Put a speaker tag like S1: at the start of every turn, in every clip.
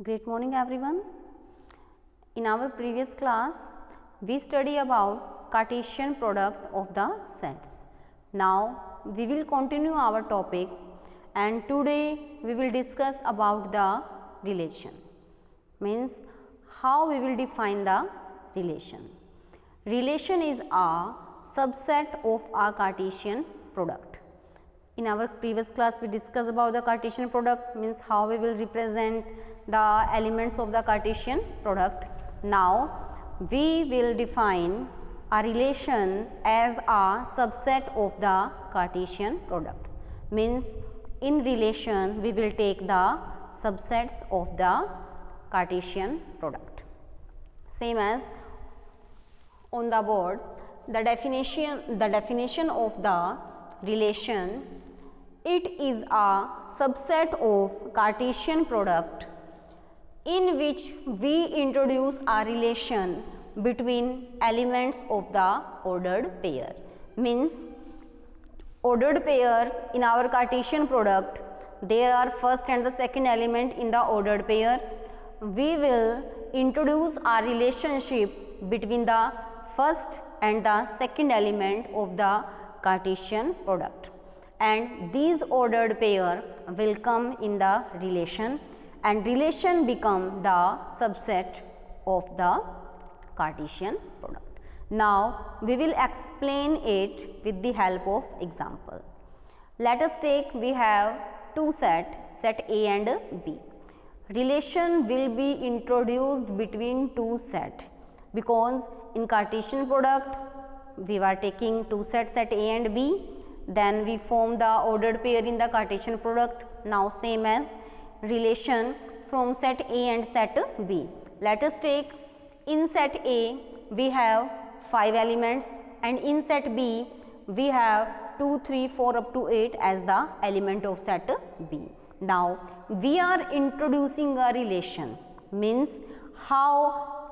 S1: Great morning everyone. In our previous class, we study about Cartesian product of the sets. Now, we will continue our topic and today we will discuss about the relation. Means how we will define the relation. Relation is a subset of a Cartesian product. In our previous class we discussed about the Cartesian product, means how we will represent the elements of the Cartesian product. Now we will define a relation as a subset of the Cartesian product. Means in relation we will take the subsets of the Cartesian product. Same as on the board, the definition of the relation. It is a subset of Cartesian product in which we introduce a relation between elements of the ordered pair. Means ordered pair in our Cartesian product, there are first and the second element in the ordered pair. We will introduce a relationship between the first and the second element of the Cartesian product, and these ordered pair will come in the relation and relation become the subset of the Cartesian product. Now we will explain it with the help of example. Let us take, we have two set A and B. Relation will be introduced between two set because in Cartesian product we were taking two sets set A and B. Then we form the ordered pair in the Cartesian product. Now same as relation from set A and set B. Let us take, in set A we have 5 elements and in set B we have 2, 3, 4 up to 8 as the element of set B. Now we are introducing a relation, means how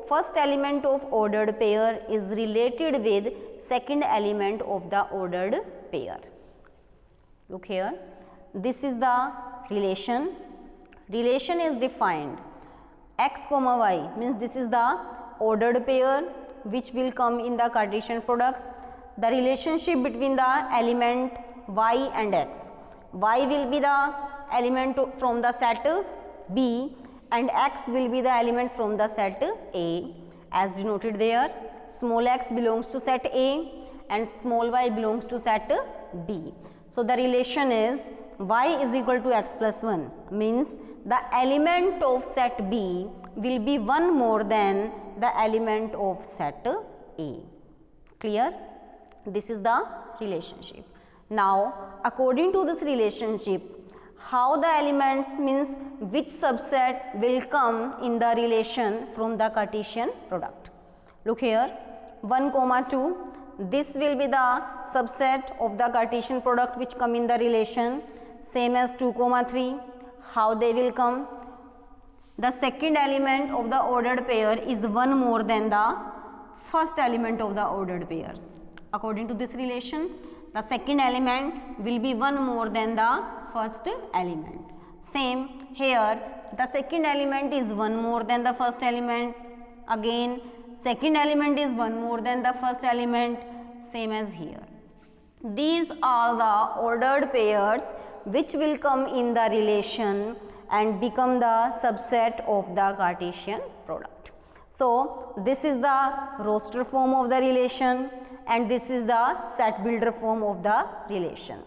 S1: first element of ordered pair is related with second element of the ordered pair. Look here, this is the relation. Relation is defined x comma y, means this is the ordered pair which will come in the Cartesian product. The relationship between the element y and x. Y will be the element from the set B and x will be the element from the set A, as denoted there. Small x belongs to set A and small y belongs to set B. So the relation is y is equal to x plus 1, means the element of set B will be one more than the element of set A. Clear? This is the relationship. Now according to this relationship, how the elements, means which subset will come in the relation from the Cartesian product. Look here, 1 comma 2, this will be the subset of the Cartesian product which come in the relation. Same as 2 comma 3, how they will come. The second element of the ordered pair is one more than the first element of the ordered pair. According to this relation, the second element will be one more than the first element. Same here, the second element is one more than the first element. Again, second element is one more than the first element. Same as here. These are the ordered pairs which will come in the relation and become the subset of the Cartesian product. So this is the roster form of the relation and this is the set builder form of the relation.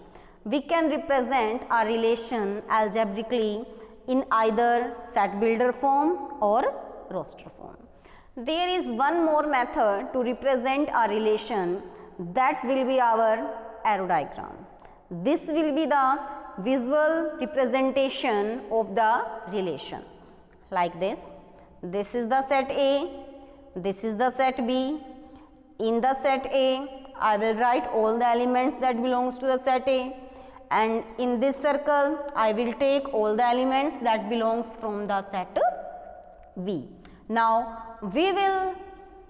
S1: We can represent a relation algebraically in either set builder form or roster form. There is one more method to represent a relation, that will be our arrow diagram. This will be the visual representation of the relation like this. This is the set A, this is the set B. In the set A, I will write all the elements that belongs to the set A, and in this circle I will take all the elements that belongs from the set B. Now we will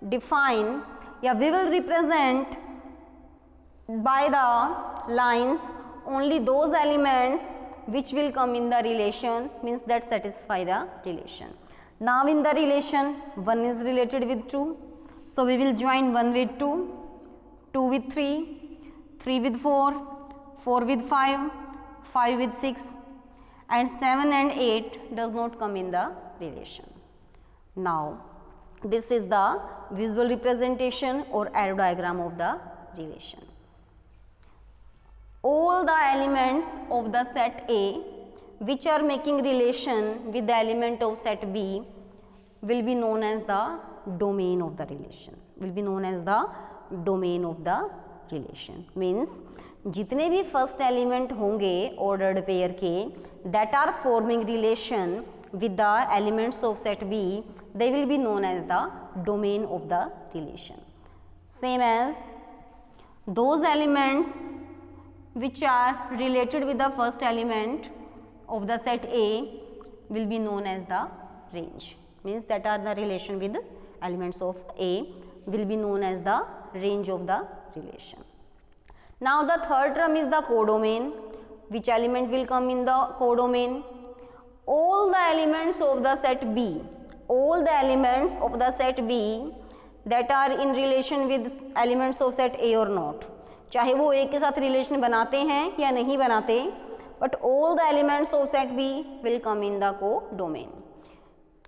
S1: define, we will represent by the lines only those elements which will come in the relation, means that satisfy the relation. Now in the relation 1 is related with 2, so we will join 1 with 2, 2 with 3, 3 with 4, 4 with 5, 5 with 6, and 7 and 8 does not come in the relation. Now this is the visual representation or arrow diagram of the relation. All the elements of the set A which are making relation with the element of set B will be known as the domain of the relation, means जितने भी first element होंगे ordered pair के that are forming relation with the elements of set B, they will be known as the domain of the relation. Same as those elements which are related with the first element of the set A will be known as the range, means that are the relation with elements of A will be known as the range of the relation. Now the third term is the codomain. Which element will come in the codomain? All the elements of the set B, that are in relation with elements of set A or not, चाहे वो A के साथ relation बनाते हैं या नहीं बनाते, but all the elements of set B will come in the codomain.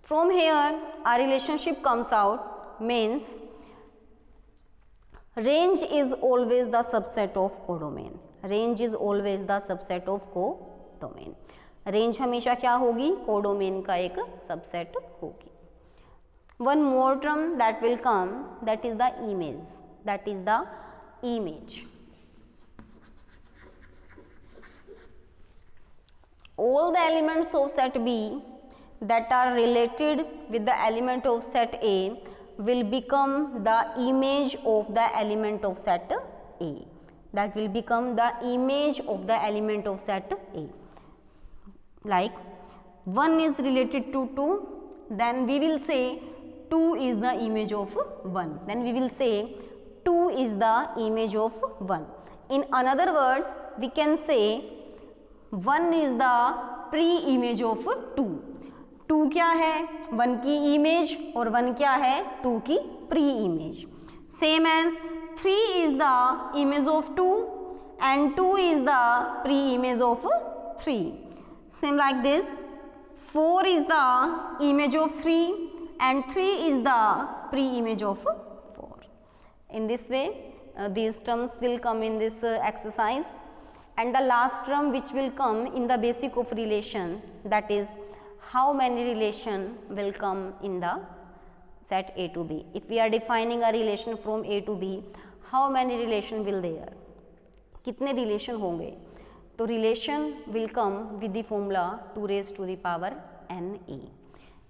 S1: From here our relationship comes out, means range is always the subset of codomain. Range हमेशा क्या होगी? कोडोमेन का एक सबसेट होगी. One more term that will come, that is the image. All the elements of set B that are related with the element of set A will become the image of the element of set A. That will become the image of the element of set A. Like 1 is related to 2, then we will say 2 is the image of 1. Then we will say 2 is the image of 1. In another words, we can say 1 is the pre-image of 2. 2 क्या है? 1 की image और 1 क्या है? 2 की pre-image. Same as 3 is the image of 2 and 2 is the pre-image of 3. Same like this, 4 is the image of 3 and 3 is the pre-image of 4. In this way these terms will come in this exercise. And the last term which will come in the basic of relation, that is how many relation will come in the set A to B. If we are defining a relation from A to B, how many relation will there? कितने relation होंगे? तो relation will come with the formula 2 raised to the power NA.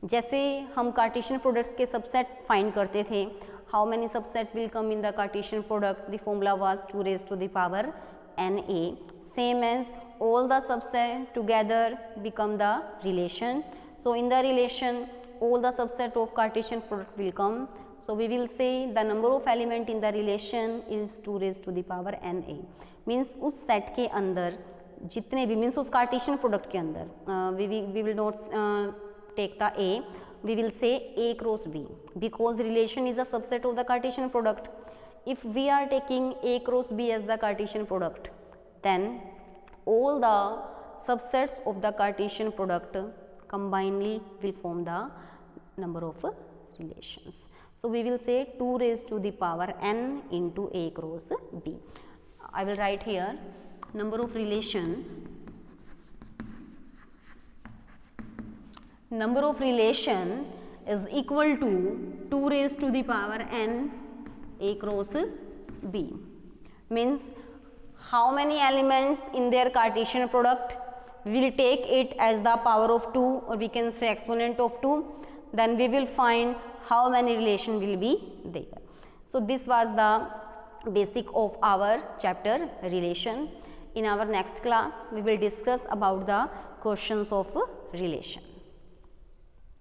S1: जैसे हम Cartesian products के subset find करते थे, how many subset will come in the Cartesian product? The formula was 2 raised to the power NA. Same as all the subset together become the relation. So in the relation all the subset of Cartesian product will come. So we will say the number of element in the relation is 2 raised to the power NA. Means उस set के अंदर जितने भी, means उस Cartesian product के अंदर we will not take the A, we will say A cross B, because relation is a subset of the Cartesian product. If we are taking A cross B as the Cartesian product, then all the subsets of the Cartesian product combinedly will form the number of relations. So we will say 2 raised to the power n into A cross B. I will write here number of relation is equal to 2 raised to the power n A cross B. Means how many elements in their Cartesian product, we will take it as the power of 2 or we can say exponent of 2, then we will find how many relation will be there. So this was the basic of our chapter relation. In our next class we will discuss about the questions of relation.